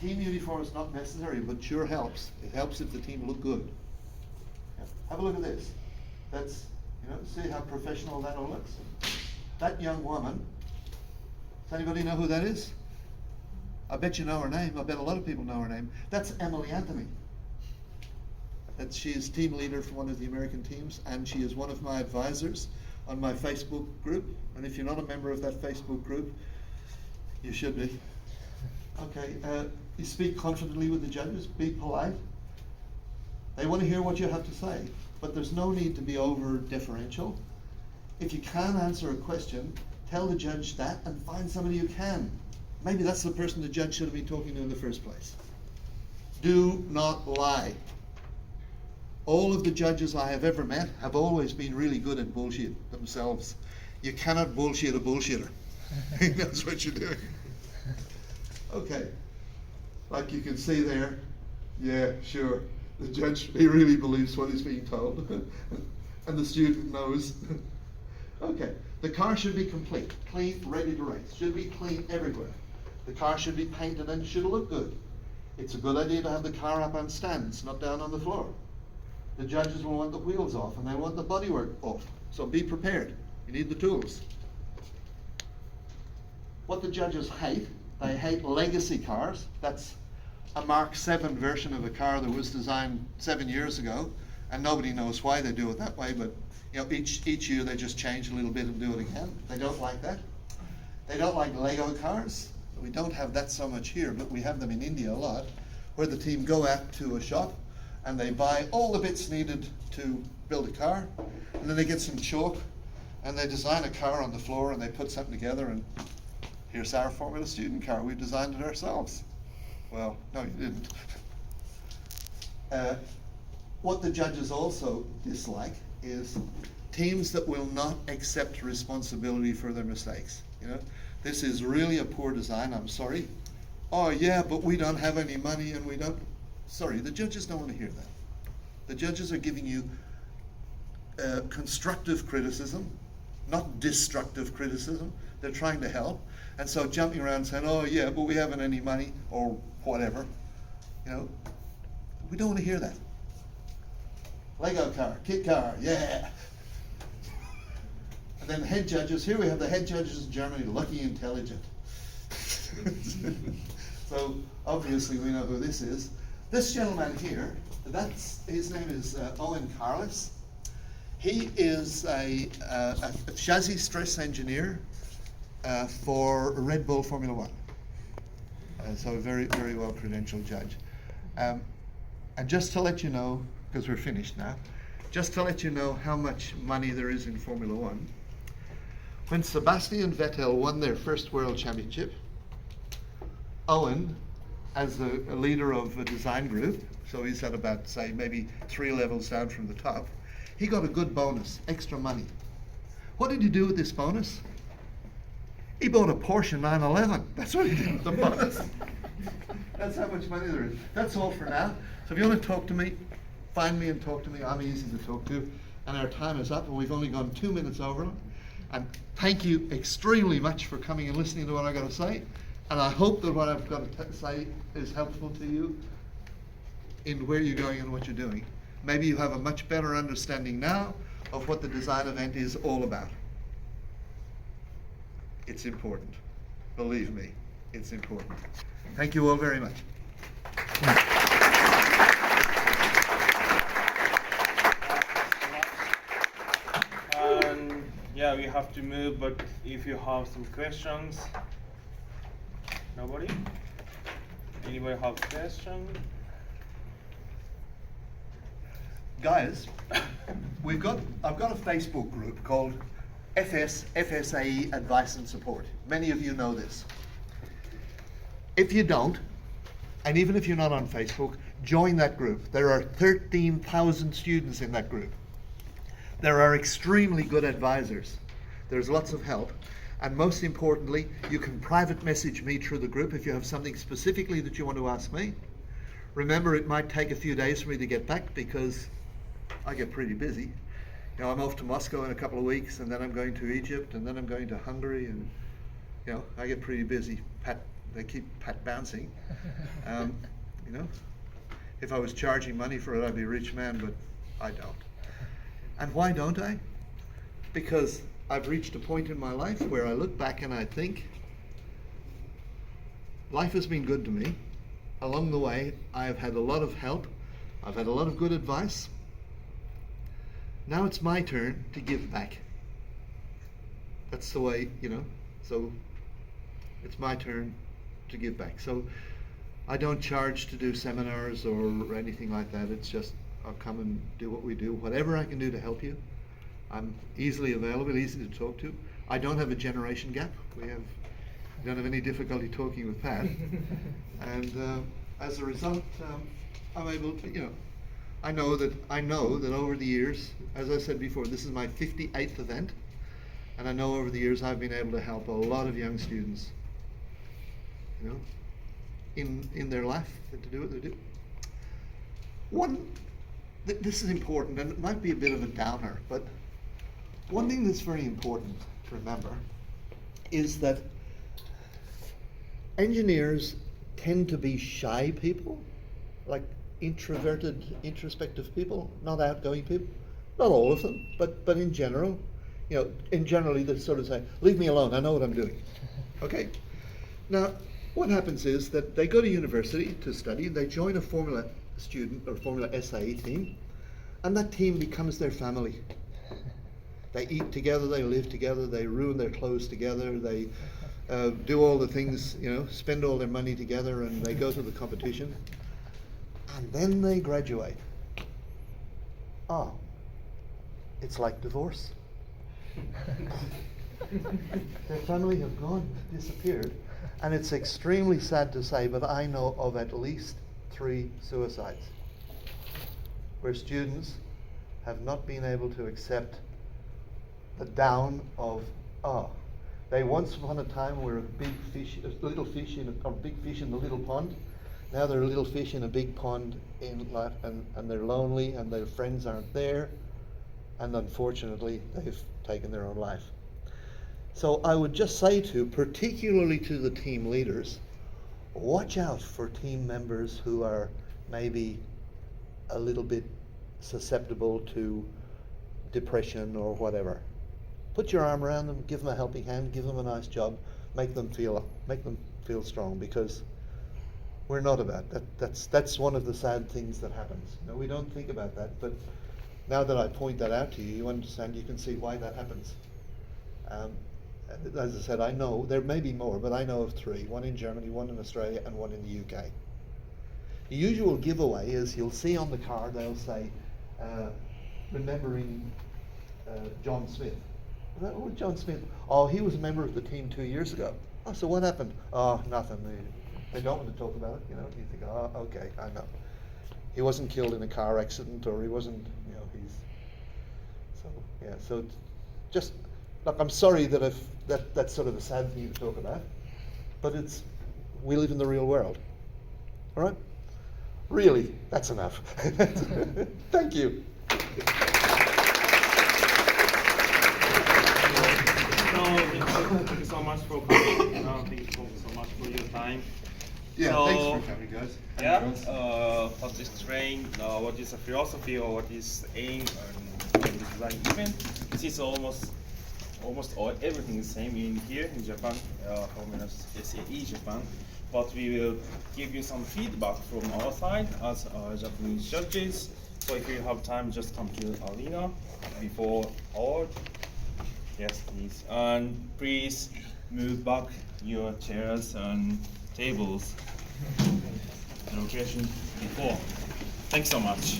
Team uniform is not necessary, but sure helps. It helps if the team look good. Yeah. Have a look at this. That's, see how professional that all looks? That young woman, does anybody know who that is? I bet you know her name. I bet a lot of people know her name. That's Emily Anthony. She is team leader for one of the American teams, and she is one of my advisors on my Facebook group. And if you're not a member of that Facebook group, you should be. Okay, you speak confidently with the judges, be polite. They want to hear what you have to say, but there's no need to be over deferential. If you can't answer a question, tell the judge that and find somebody who can. Maybe that's the person the judge should have been talking to in the first place. Do not lie. All of the judges I have ever met have always been really good at bullshit themselves. You cannot bullshit a bullshitter. That's what you're doing. Okay, like you can see there, yeah, sure. The judge, he really believes what he's being told. And the student knows. Okay, the car should be complete, clean, ready to race. Should be clean everywhere. The car should be painted and should look good. It's a good idea to have the car up on stands, not down on the floor. The judges will want the wheels off and they want the bodywork off. So be prepared. You need the tools. What the judges hate, they hate legacy cars. That's a Mark 7 version of a car that was designed 7 years ago, and nobody knows why they do it that way, but each year they just change a little bit and do it again. They don't like that. They don't like Lego cars. We don't have that so much here, but we have them in India a lot, where the team go out to a shop and they buy all the bits needed to build a car, and then they get some chalk and they design a car on the floor and they put something together, and here's our Formula Student car. We designed it ourselves. Well, no, you didn't. What the judges also dislike is teams that will not accept responsibility for their mistakes. This is really a poor design, I'm sorry. Oh yeah, but we don't have any money and we don't. Sorry, the judges don't want to hear that. The judges are giving you constructive criticism, not destructive criticism. They're trying to help. And so jumping around saying, oh yeah, but we haven't any money, or whatever, you know, we don't want to hear that. Lego car, kit car, yeah. And then the head judges, here we have the head judges in Germany, lucky intelligent. So obviously we know who this is. This gentleman here, his name is Owen Carlos. He is a chassis stress engineer for Red Bull Formula One. So a very, very well credentialed judge. And just to let you know, because we're finished now, just to let you know how much money there is in Formula One, when Sebastian Vettel won their first world championship, Owen, as a leader of a design group, so he's at about, say, maybe 3 levels down from the top, he got a good bonus, extra money. What did he do with this bonus? He bought a Porsche 911. That's what he did with the bonus. That's how much money there is. That's all for now. So if you want to talk to me, find me and talk to me. I'm easy to talk to. And our time is up, and we've only gone 2 minutes over. And thank you extremely much for coming and listening to what I've got to say. And I hope that what I've got to say is helpful to you in where you're going and what you're doing. Maybe you have a much better understanding now of what the design event is all about. It's important. Believe me, it's important. Thank you all very much. Yeah, we have to move, but if you have some questions. Nobody? Anybody have a question? Guys, I've got a Facebook group called FSAE Advice and Support. Many of you know this. If you don't, and even if you're not on Facebook, join that group. There are 13,000 students in that group. There are extremely good advisors. There's lots of help. And most importantly, you can private message me through the group if you have something specifically that you want to ask me. Remember, it might take a few days for me to get back because I get pretty busy. You know, I'm off to Moscow in a couple of weeks, and then I'm going to Egypt, and then I'm going to Hungary, and you know, I get pretty busy. They keep bouncing. You know, if I was charging money for it, I'd be a rich man, but I don't. And why don't I? Because I've reached a point in my life where I look back and I think, life has been good to me. Along the way, I have had a lot of help. I've had a lot of good advice. Now it's my turn to give back. That's the way, you know, so it's my turn to give back. So I don't charge to do seminars or anything like that. It's just, I'll come and do what we do. Whatever I can do to help you. I'm easily available, easy to talk to. I don't have a generation gap. We don't have any difficulty talking with Pat. And as a result, I'm able to, you know, I know that over the years, as I said before, this is my 58th event, and I know over the years I've been able to help a lot of young students, you know, in their life to do what they do. This is important, and it might be a bit of a downer, but one thing that's very important to remember is that engineers tend to be shy people, like introverted, introspective people, not outgoing people. Not all of them, but in general, you know, generally they sort of say, leave me alone, I know what I'm doing. Okay? Now, what happens is that they go to university to study, they join a Formula student or Formula Fsae team, and that team becomes their family. They eat together, they live together, they ruin their clothes together, they do all the things, you know, spend all their money together, and they go to the competition. And then they graduate. Oh, it's like divorce. Their family have gone, disappeared. And it's extremely sad to say, but I know of at least 3 suicides where students have not been able to accept the down of, oh, they once upon a time were a big fish, a little fish or big fish in the little pond. Now they're a little fish in a big pond in life, and they're lonely, and their friends aren't there, and unfortunately they've taken their own life. So I would just say particularly to the team leaders, watch out for team members who are maybe a little bit susceptible to depression or whatever. Put your arm around them, give them a helping hand, give them a nice job, make them feel strong, because we're not about that. That's one of the sad things that happens. You know, we don't think about that, but now that I point that out to you, you understand. You can see why that happens. As I said, I know there may be more, but I know of 3: one in Germany, one in Australia, and one in the UK. The usual giveaway is you'll see on the card they'll say, remembering John Smith. Oh, John Smith. Oh, he was a member of the team 2 years ago. Oh, so what happened? Oh, nothing. They don't want to talk about it. You know, you think, oh, okay, I know. He wasn't killed in a car accident, or he wasn't, you know, so, yeah, so it's just, look, I'm sorry that that's sort of a sad thing to talk about, but we live in the real world. All right? Really, that's enough. Thank you. Thank you so much for coming. Thank you so much for your time. Yeah, So, thanks for coming, guys. For this train, what is the philosophy or what is the aim on the design event? This is almost all everything is same in here in Japan, Fsae Japan. But we will give you some feedback from our side as Japanese judges. So if you have time, just come to the arena before our. Yes, please. And please move back your chairs and tables. The location before. Thanks so much.